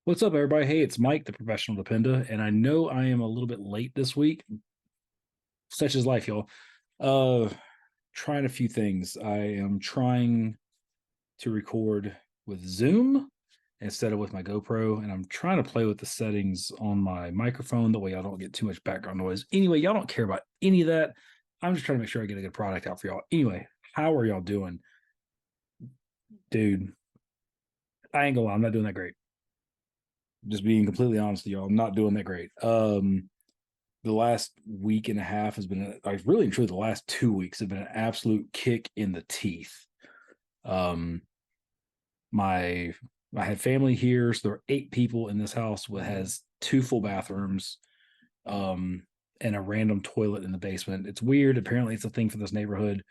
What's up, everybody? Hey, it's Mike, the professional depender, and I know I am a little bit late this week. Such is life, y'all. Uh, Trying a few things. I am trying to record with Zoom instead of with my GoPro, and I'm trying to play with the settings on my microphone. That way, I don't get too much background noise. Anyway, y'all don't care about any of that. I'm just trying to make sure I get a good product out for y'all. Anyway, how are y'all doing, dude? I ain't gonna lie, I'm not doing that great. Just being completely honest with y'all, I'm not doing that great. The last week and a half has been like really and truly the last 2 weeks have been an absolute kick in the teeth. Um, my I had family here, so there are 8 people in this house that has 2 full bathrooms, and a random toilet in the basement. It's weird. Apparently, it's a thing for this neighborhood.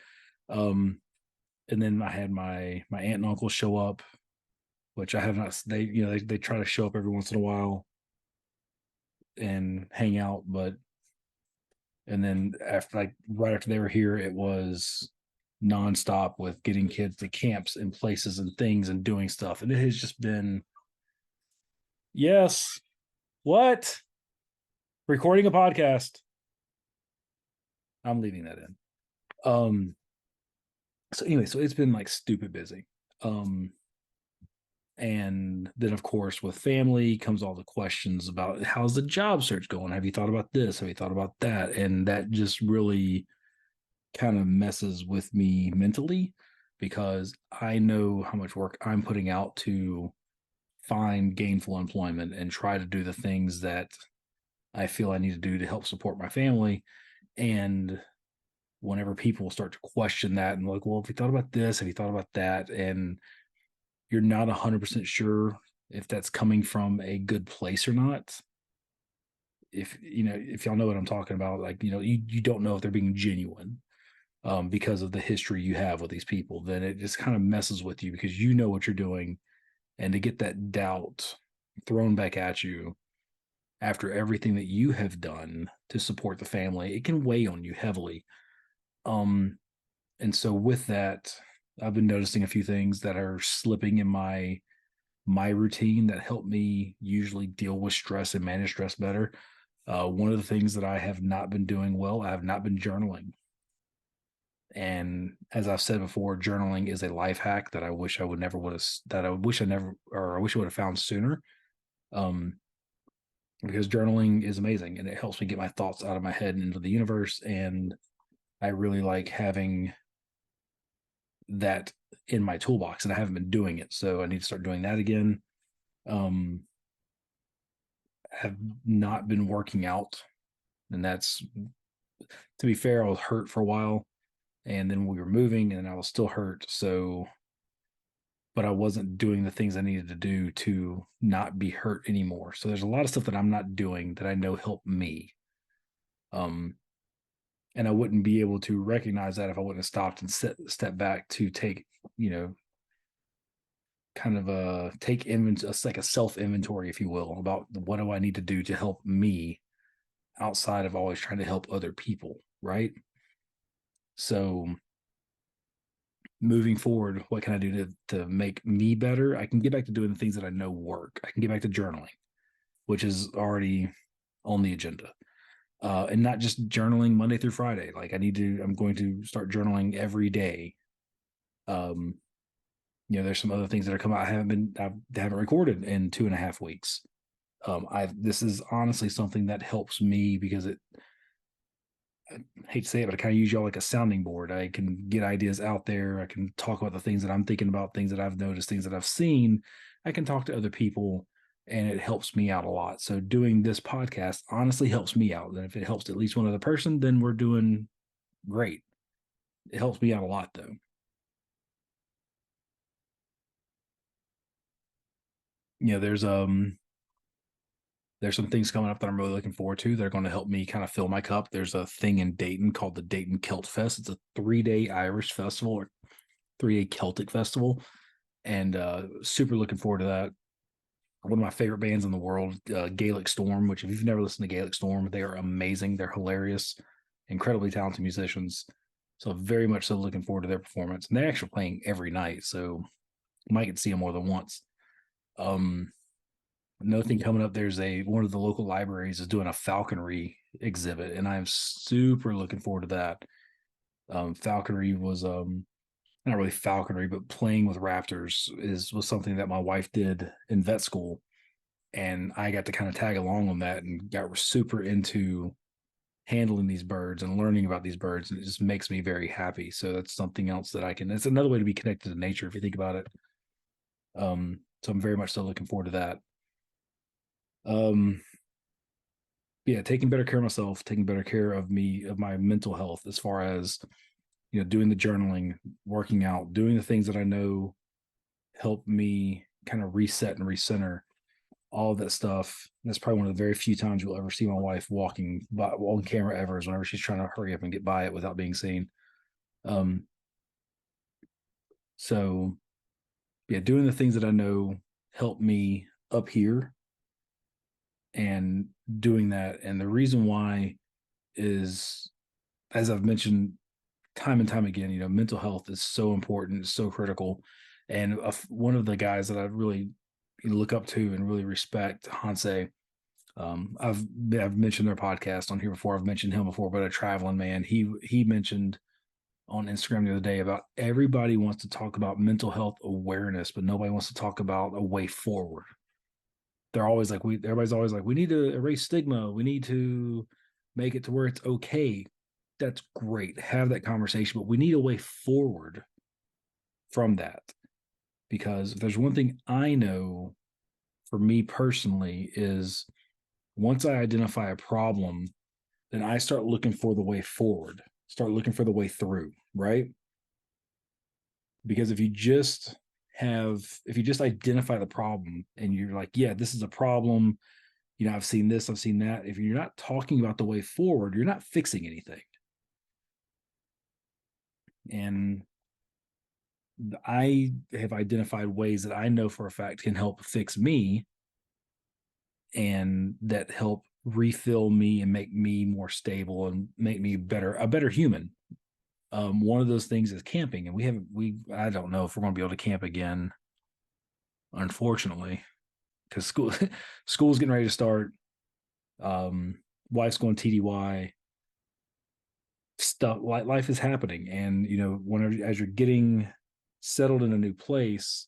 Um, and then I had my aunt and uncle show up, which I have not. They try to show up every once in a while and hang out, but and then after like right after they were here, it was nonstop with getting kids to camps and places and things and doing stuff. And it has just been, yes, what? Recording a podcast. I'm leaving that in. Um, so anyway, so it's been like stupid busy. And then of course with family comes all the questions about how's the job search going? Have you thought about this? Have you thought about that? And that just really kind of messes with me mentally because I know how much work I'm putting out to find gainful employment and try to do the things that I feel I need to do to help support my family. And whenever people start to question that and like, well, have you thought about this? Have you thought about that? And you're not 100% sure if that's coming from a good place or not. If y'all know what I'm talking about, like, you don't know if they're being genuine because of the history you have with these people, then it just kind of messes with you because you know what you're doing. And to get that doubt thrown back at you after everything that you have done to support the family, it can weigh on you heavily. Um, and so with that, I've been noticing a few things that are slipping in my routine that help me usually deal with stress and manage stress better. One of the things that I have not been doing well, I have not been journaling. And as I've said before, journaling is a life hack that I wish I would never would have that I wish I never or I wish I would have found sooner. Um, because journaling is amazing and it helps me get my thoughts out of my head and into the universe. And I really like having that in my toolbox, and I haven't been doing it, so I need to start doing that again. Um, have not been working out, and that's, to be fair, I was hurt for a while, and then we were moving, and I was still hurt. So but I wasn't doing the things I needed to do to not be hurt anymore. So there's a lot of stuff that I'm not doing that I know help me. Um, and I wouldn't be able to recognize that if I wouldn't have stopped and step back to take, you know, kind of take inventory, like a self inventory, if you will, about what do I need to do to help me outside of always trying to help other people, right? So moving forward, what can I do to make me better? I can get back to doing the things that I know work. I can get back to journaling, which is already on the agenda. And not just journaling Monday through Friday. I'm going to start journaling every day. Um, there's some other things that are coming out. I haven't recorded in 2.5 weeks. This is honestly something that helps me because I hate to say it, but I kind of use y'all like a sounding board. I can get ideas out there. I can talk about the things that I'm thinking about, things that I've noticed, things that I've seen. I can talk to other people and it helps me out a lot. So doing this podcast honestly helps me out. And if it helps at least one other person, then we're doing great. It helps me out a lot though. You know, there's some things coming up that I'm really looking forward to. They're going to help me kind of fill my cup. There's a thing in Dayton called the Dayton Celt Fest. It's a 3-day Irish festival or 3-day Celtic festival, and super looking forward to that. One of my favorite bands in the world, Gaelic Storm. Which, if you've never listened to Gaelic Storm, they are amazing. They're hilarious, incredibly talented musicians. So very much so looking forward to their performance. And they're actually playing every night, so I might get to see them more than once. Um, Another thing coming up, there's one of the local libraries is doing a falconry exhibit, and I'm super looking forward to that. Falconry was not really falconry, but playing with raptors was something that my wife did in vet school, and I got to kind of tag along on that and got super into handling these birds and learning about these birds, and it just makes me very happy. So that's something else that I can. It's another way to be connected to nature if you think about it. So I'm very much still looking forward to that. Um, yeah, taking better care of myself, taking better care of me, of my mental health, as far as doing the journaling, working out, doing the things that I know help me kind of reset and recenter, all of that stuff. That's probably one of the very few times you'll ever see my wife walking by on camera ever, is whenever she's trying to hurry up and get by it without being seen. Um, so yeah, doing the things that I know help me up here, and doing that. And the reason why is, as I've mentioned time and time again, mental health is so important, it's so critical. And one of the guys that I really look up to and really respect, Hanse. I've mentioned their podcast on here before. I've mentioned him before, but a traveling man. He mentioned on Instagram the other day about everybody wants to talk about mental health awareness, but nobody wants to talk about a way forward. They're always like, everybody's always like, we need to erase stigma. We need to make it to where it's okay. That's great. Have that conversation, but we need a way forward from that. Because if there's one thing I know for me personally is, once I identify a problem, then I start looking for the way forward, start looking for the way through, right? Because if you just identify the problem and you're like, yeah, this is a problem, I've seen this, I've seen that. If you're not talking about the way forward, you're not fixing anything. And I have identified ways that I know for a fact can help fix me, and that help refill me and make me more stable and make me a better human. One of those things is camping, and I don't know if we're going to be able to camp again, unfortunately, because school's getting ready to start. Wife's going TDY. Stuff like life is happening, and whenever as you're getting settled in a new place,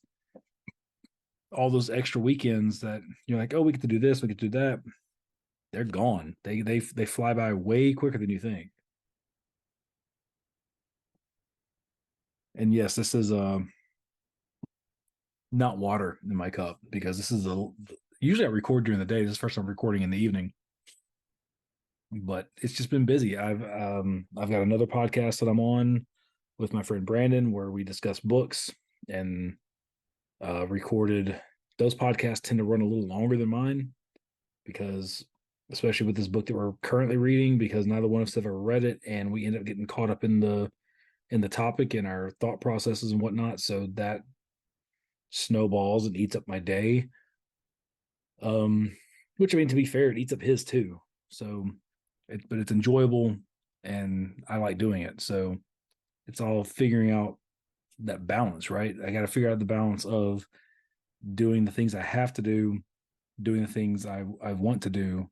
all those extra weekends that you're like, oh, we get to do this, we get to do that, they're gone. They fly by way quicker than you think. And yes, this is not water in my cup, because this is usually I record during the day. This is the first time I'm recording in the evening, but it's just been busy. I've got another podcast that I'm on with my friend Brandon, where we discuss books, and recorded. Those podcasts tend to run a little longer than mine, because especially with this book that we're currently reading, because neither one of us have ever read it, and we end up getting caught up in the topic and our thought processes and whatnot. So that snowballs and eats up my day. Which, I mean, to be fair, it eats up his too. So, but it's enjoyable, and I like doing it. So it's all figuring out that balance, right? I got to figure out the balance of doing the things I have to do, doing the things I want to do,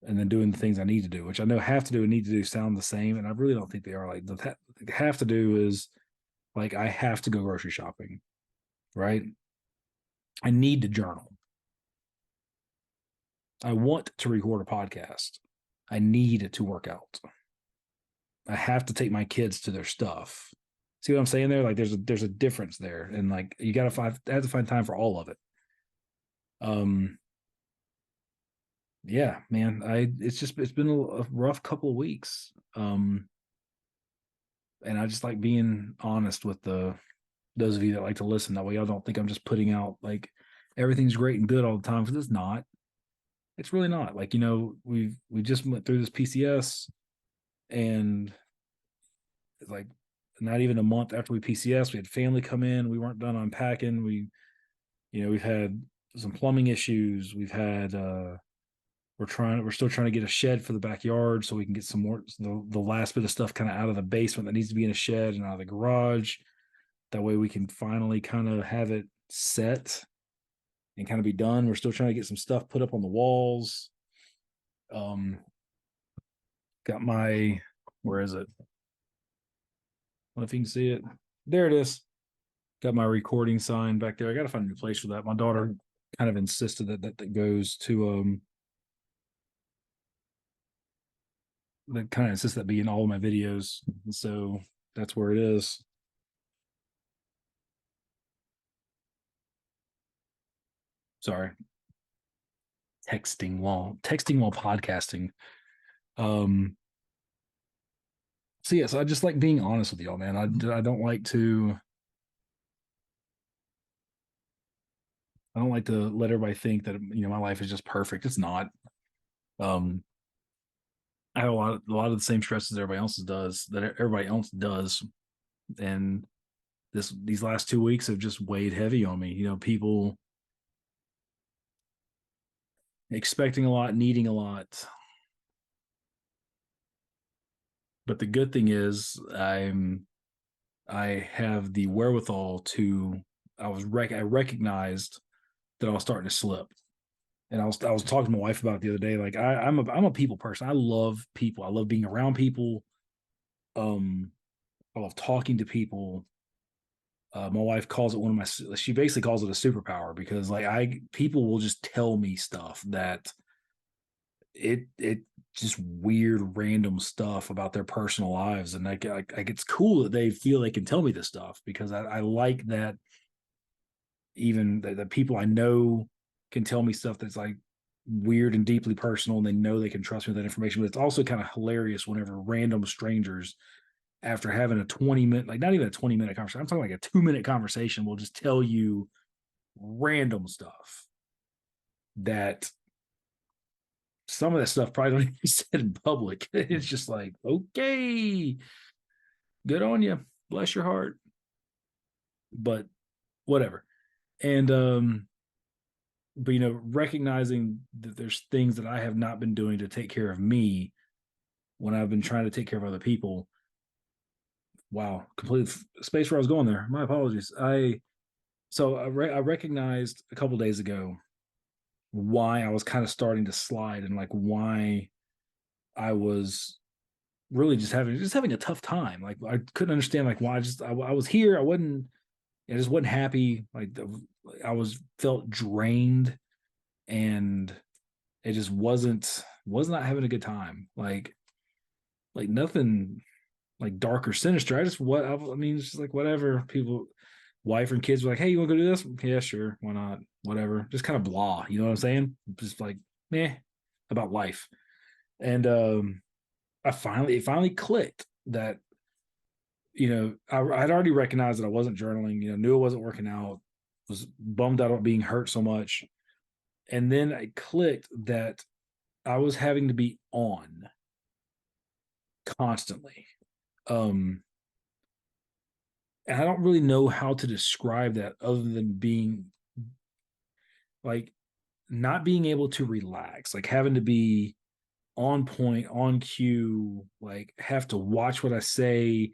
and then doing the things I need to do, which I know have to do and need to do sound the same. And I really don't think they are. Like, the have to do is like, I have to go grocery shopping, right? I need to journal. I want to record a podcast. I need to work out. I have to take my kids to their stuff. See what I'm saying there? Like, there's a difference there, and like, you got to have to find time for all of it. Yeah, man, it's been a rough couple of weeks. And I just like being honest with those of you that like to listen. That way, y'all don't think I'm just putting out like everything's great and good all the time, because it's not. It's really not. Like, we just went through this PCS, and it's like not even a month after we PCS, we had family come in. We weren't done unpacking. We've had some plumbing issues. We're still trying to get a shed for the backyard, so we can get some more, the last bit of stuff kind of out of the basement that needs to be in a shed and out of the garage. That way we can finally kind of have it set. and kind of be done. We're still trying to get some stuff put up on the walls. Got my, where is it? I don't know if you can see it. There it is. Got my recording sign back there. I got to find a new place for that. My daughter kind of insisted that goes to that kind of insists that be in all of my videos. So that's where it is. Sorry. Texting while podcasting. So yes, I just like being honest with y'all, man. I don't like to let everybody think that my life is just perfect. It's not. Um, I have a lot of the same stresses everybody else does, and these last 2 weeks have just weighed heavy on me. People expecting a lot, needing a lot. But the good thing is I have the wherewithal to I recognized that I was starting to slip. And I was talking to my wife about it the other day. Like I'm a people person. I love people. I love being around people. I love talking to people. My wife calls it she basically calls it a superpower, because people will just tell me stuff that it just weird random stuff about their personal lives, and like it's cool that they feel they can tell me this stuff, because I like that. Even the people I know can tell me stuff that's like weird and deeply personal, and they know they can trust me with that information. But it's also kind of hilarious whenever random strangers, after having a 20-minute, like not even a 20-minute conversation, I'm talking like a 2-minute conversation, will just tell you random stuff that some of that stuff probably don't even be said in public. It's just like, okay, good on you. Bless your heart. But whatever. And but recognizing that there's things that I have not been doing to take care of me when I've been trying to take care of other people. Wow, complete space where I was going there. My apologies. I recognized a couple days ago why I was kind of starting to slide, and like why I was really just having a tough time. Like I couldn't understand like why I was here. I just wasn't happy. Like I felt drained, and it just was not having a good time. Like nothing like dark or sinister. I mean, it's just like whatever. People, wife and kids were like, "Hey, you want to go do this?" Yeah, sure, why not? Whatever. Just kind of blah. You know what I'm saying? Just like meh about life. And it finally clicked that I'd already recognized that I wasn't journaling. Knew it wasn't working out. Was bummed out about being hurt so much, and then it clicked that I was having to be on constantly. And I don't really know how to describe that other than being like not being able to relax, like having to be on point, on cue, like have to watch what I say,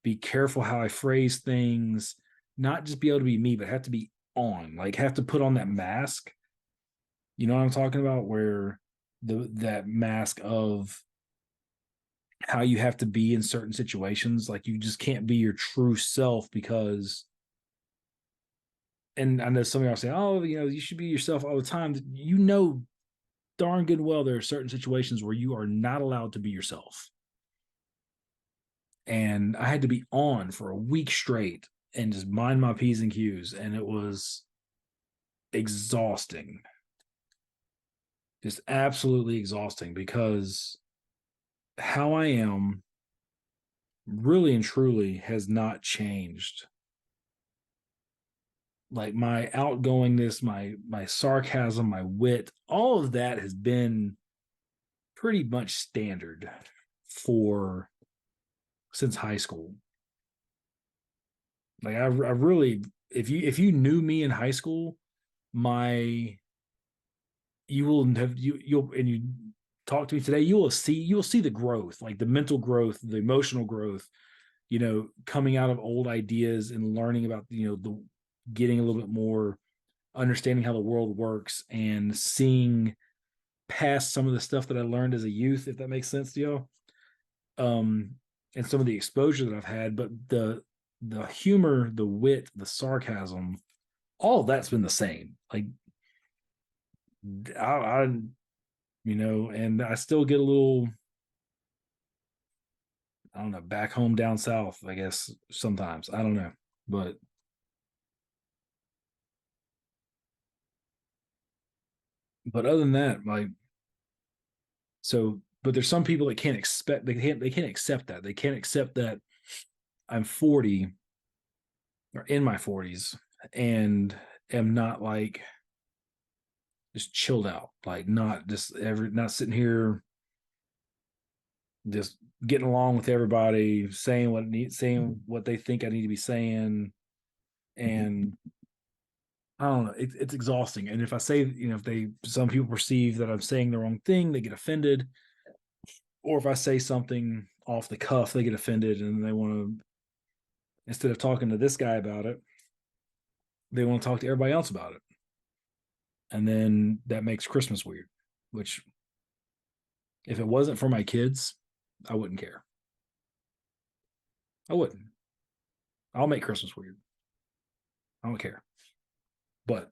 be careful how I phrase things, not just be able to be me, but have to be on, like have to put on that mask. You know what I'm talking about? Where that mask of how you have to be in certain situations, like you just can't be your true self because. And I know some of y'all say, "Oh, you should be yourself all the time." Darn good and well there are certain situations where you are not allowed to be yourself. And I had to be on for a week straight and just mind my P's and Q's. And it was exhausting. Just absolutely exhausting, because how I am really and truly has not changed. Like my outgoingness, my sarcasm, my wit, all of that has been pretty much standard for since high school. Like I really, if you knew me in high school, my you will have you'll and you talk to me today, you will see the growth, like the mental growth, the emotional growth, coming out of old ideas and learning about the getting a little bit more understanding how the world works and seeing past some of the stuff that I learned as a youth, if that makes sense to you. And some of the exposure that I've had, but the humor, the wit, the sarcasm, all of that's been the same. Like I and I still get a little, I don't know, back home down south, I guess sometimes. I don't know. But other than that, like but there's some people that can't accept that. They can't accept that I'm 40 or in my 40s and am not like just chilled out, like not sitting here just getting along with everybody, saying what they think I need to be saying. And I don't know, it's exhausting. And if I say, if some people perceive that I'm saying the wrong thing, they get offended. Or if I say something off the cuff, they get offended and they want to, instead of talking to this guy about it, they want to talk to everybody else about it. And then that makes Christmas weird, which if it wasn't for my kids, I wouldn't care. I wouldn't. I'll make Christmas weird. I don't care. But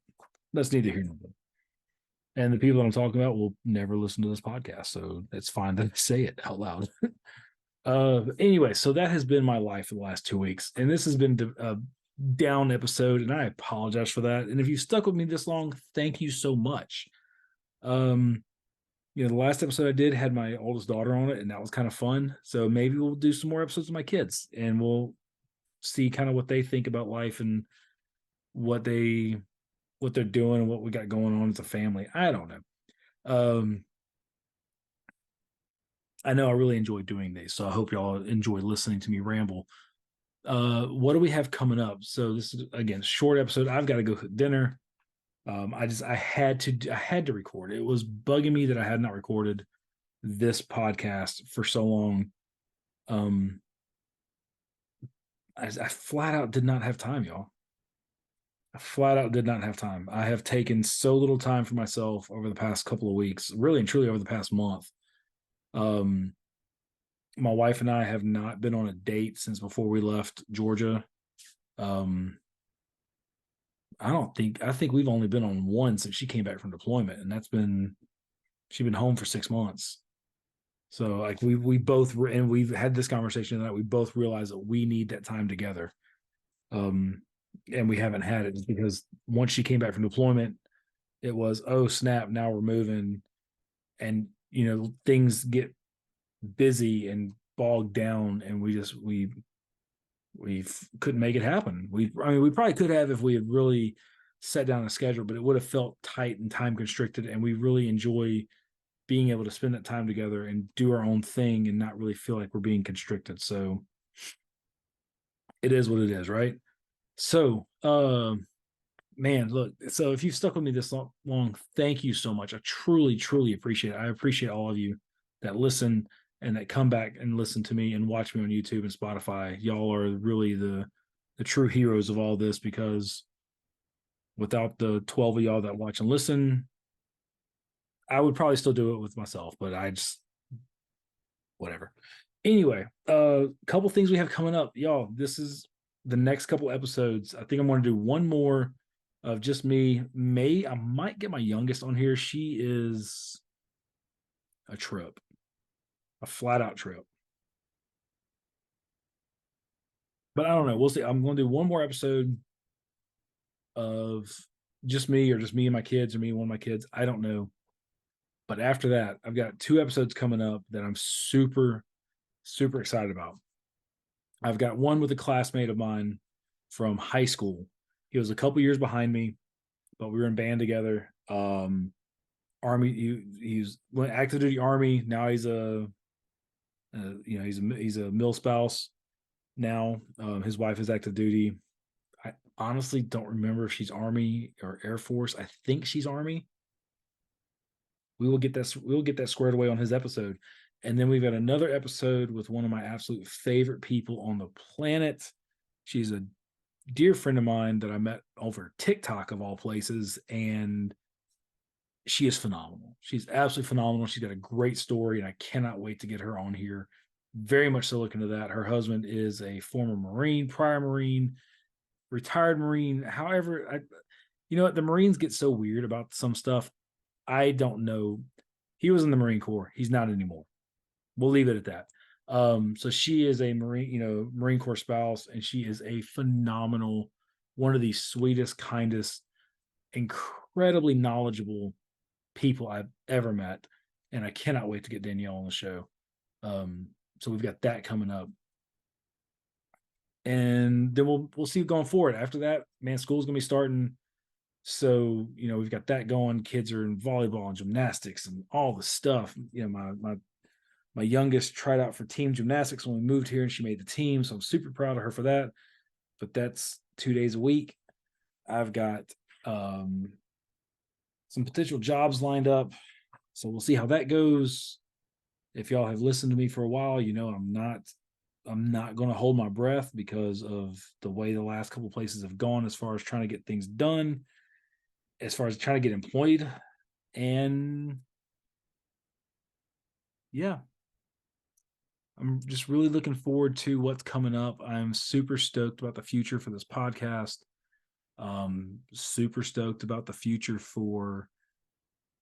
that's neither here nor there. And the people that I'm talking about will never listen to this podcast, so it's fine to say it out loud. Anyway, so that has been my life for the last 2 weeks, and this has been a down episode, and I apologize for that. And if you stuck with me this long, thank you so much. The last episode I did had my oldest daughter on it, and that was kind of fun. So maybe we'll do some more episodes with my kids, and we'll see kind of what they think about life and what they're doing and what we got going on as a family. I don't know. I know I really enjoy doing these, so I hope y'all enjoy listening to me ramble. What do we have coming up? So this is, again, short episode. I've got to go cook dinner. I had to record. It was bugging me that I had not recorded this podcast for so long. I flat out did not have time, y'all. I flat out did not have time. I have taken so little time for myself over the past couple of weeks, really and truly over the past month. My wife and I have not been on a date since before we left Georgia. I think we've only been on one since she came back from deployment, and she's been home for 6 months. So like we both and we've had this conversation that we both realize that we need that time together. And we haven't had it just because once she came back from deployment, it was, oh snap, now we're moving, and things get busy and bogged down, and we couldn't make it happen. We probably could have if we had really set down a schedule, but it would have felt tight and time constricted, and we really enjoy being able to spend that time together and do our own thing and not really feel like we're being constricted. So it is what it is, right? So man, look, so if you've stuck with me this long, thank you so much. I truly, truly appreciate it. I appreciate all of you that listen and that come back and listen to me and watch me on YouTube and Spotify. Y'all are really the true heroes of all this, because without the 12 of y'all that watch and listen, I would probably still do it with myself, but I just, whatever. Anyway, couple things we have coming up. Y'all, this is the next couple episodes. I think I'm going to do one more of just me. I might get my youngest on here. She is a trip, a flat out trip. But I don't know. We'll see. I'm going to do one more episode of just me, or just me and my kids, or me and one of my kids. I don't know. But after that, I've got 2 episodes coming up that I'm super, super excited about. I've got one with a classmate of mine from high school. He was a couple years behind me, but we were in band together. Army, he's went active duty Army. Now he's he's a mil spouse now. His wife is active duty. I honestly don't remember if she's Army or Air Force. I think she's Army. We'll get that squared away on his episode. And then we've got another episode with one of my absolute favorite people on the planet. She's a dear friend of mine that I met over TikTok of all places, and she is phenomenal. She's absolutely phenomenal. She's got a great story, and I cannot wait to get her on here. Very much so looking to that. Her husband is a former Marine, prior Marine, retired Marine. However, you know what? The Marines get so weird about some stuff. I don't know. He was in the Marine Corps. He's not anymore. We'll leave it at that. So she is a Marine, Marine Corps spouse, and she is a phenomenal, one of the sweetest, kindest, incredibly knowledgeable people I've ever met. And I cannot wait to get Danielle on the show. So we've got that coming up. And then we'll see going forward. After that, man, school's gonna be starting. So, we've got that going. Kids are in volleyball and gymnastics and all the stuff. My youngest tried out for team gymnastics when we moved here, and she made the team. So I'm super proud of her for that. But that's 2 days a week. I've got some potential jobs lined up. So we'll see how that goes. If y'all have listened to me for a while, I'm not going to hold my breath because of the way the last couple of places have gone as far as trying to get things done, as far as trying to get employed. And yeah, I'm just really looking forward to what's coming up. I'm super stoked about the future for this podcast. Super stoked about the future for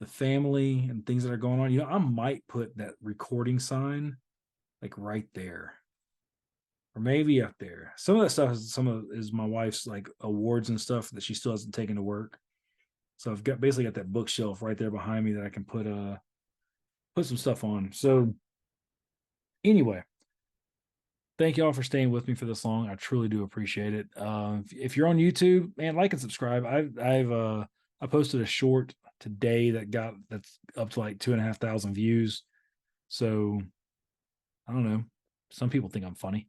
the family and things that are going on. I might put that recording sign like right there, or maybe up there. Some of that stuff is my wife's like awards and stuff that she still hasn't taken to work. So I've basically got that bookshelf right there behind me that I can put some stuff on. So anyway, thank y'all for staying with me for this long. I truly do appreciate it. If you're on YouTube, man, like and subscribe. I posted a short today that's up to like 2,500 views. So I don't know. Some people think I'm funny.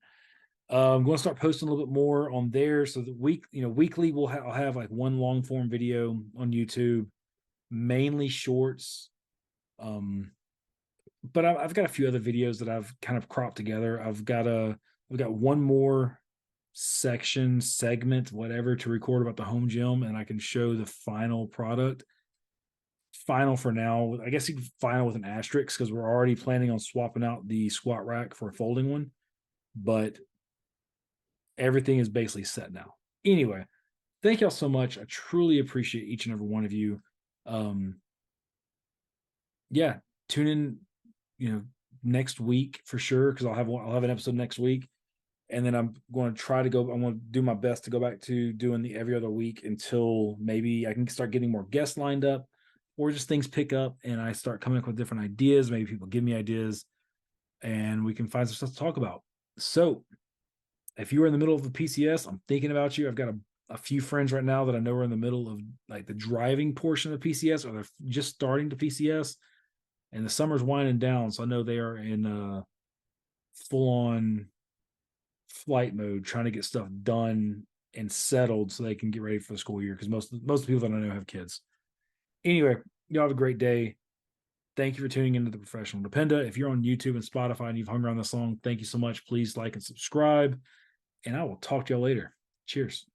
I'm going to start posting a little bit more on there. So the weekly I'll have like one long form video on YouTube, mainly shorts. But I've got a few other videos that I've kind of cropped together. I've got one more segment, whatever, to record about the home gym, and I can show the final product. Final for now, I guess you can final with an asterisk because we're already planning on swapping out the squat rack for a folding one, but everything is basically set now. Anyway, thank y'all so much. I truly appreciate each and every one of you. Yeah, tune in, next week for sure, because I'll have an episode next week, and then I'm going to do my best to go back to doing the every other week until maybe I can start getting more guests lined up, or just things pick up and I start coming up with different ideas. Maybe people give me ideas and we can find some stuff to talk about. So if you are in the middle of the PCS, I'm thinking about you. I've got a few friends right now that I know are in the middle of like the driving portion of the PCS, or they're just starting to PCS, and the summer's winding down. So I know they are in full on flight mode, trying to get stuff done and settled so they can get ready for the school year. Because most of the people that I know have kids. Anyway, y'all have a great day. Thank you for tuning into the Professional Dependa. If you're on YouTube and Spotify and you've hung around this long, thank you so much. Please like and subscribe, and I will talk to y'all later. Cheers.